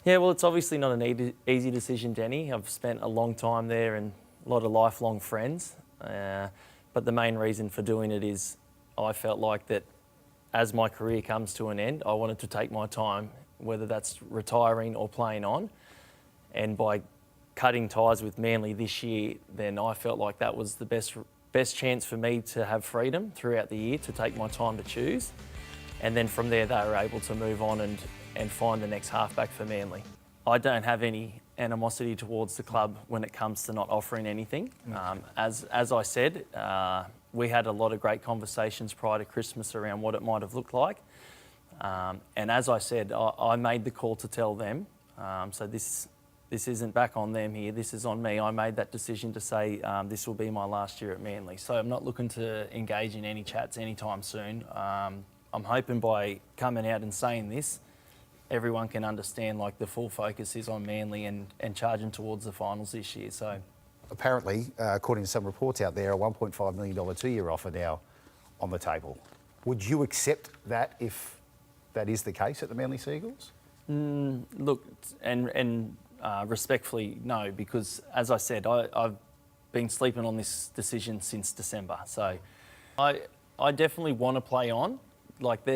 Yeah, well, it's obviously not an easy decision, Denny. I've spent a long time there and a lot of lifelong friends. But the main reason for doing it is I felt like that as my career comes to an end, I wanted to take my time, whether that's retiring or playing on. And by cutting ties with Manly this year, then I felt like that was the best chance for me to have freedom throughout the year to take my time to choose. And then from there, they were able to move on and find the next halfback for Manly. I don't have any animosity towards the club when it comes to not offering anything. As I said, we had a lot of great conversations prior to Christmas around what it might have looked like. And as I said, I made the call to tell them. So this isn't back on them here, this is on me. I made that decision to say this will be my last year at Manly. So I'm not looking to engage in any chats anytime soon. I'm hoping by coming out and saying this, everyone can understand like the full focus is on Manly and charging towards the finals this year. So apparently, according to some reports out there, a $1.5 million 2-year offer now on the table. Would you accept that if that is the case at the Manly Seagulls? Look, and respectfully, no, because as I said, I've been sleeping on this decision since December. So I definitely want to play on. Like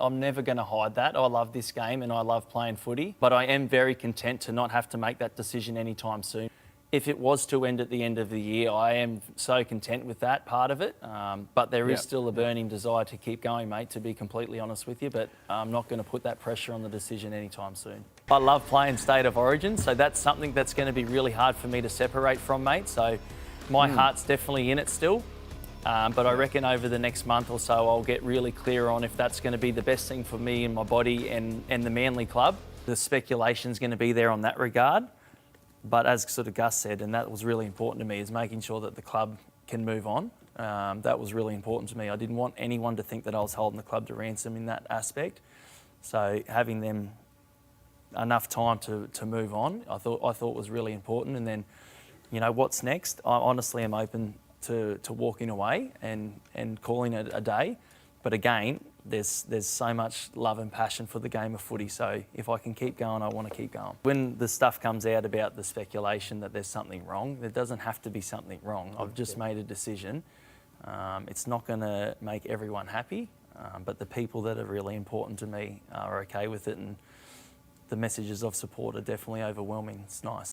I'm never going to hide that. I love this game and I love playing footy, but I am very content to not have to make that decision anytime soon. If it was to end at the end of the year, I am so content with that part of it. But there is still a burning desire to keep going, mate, to be completely honest with you, but I'm not going to put that pressure on the decision anytime soon. I love playing State of Origin, so that's something that's going to be really hard for me to separate from, mate. So my heart's definitely in it still. But I reckon over the next month or so, I'll get really clear on if that's going to be the best thing for me and my body and the Manly club. The speculation's going to be there on that regard. But as sort of Gus said, and that was really important to me, is making sure that the club can move on. That was really important to me. I didn't want anyone to think that I was holding the club to ransom in that aspect. So having them enough time to move on, I thought was really important. And then, you know, what's next? I honestly am open to walking away and calling it a day. But again, there's so much love and passion for the game of footy. So if I can keep going, I want to keep going. When the stuff comes out about the speculation that there's something wrong, there doesn't have to be something wrong. I've just made a decision. It's not going to make everyone happy, but the people that are really important to me are okay with it, and the messages of support are definitely overwhelming. It's nice.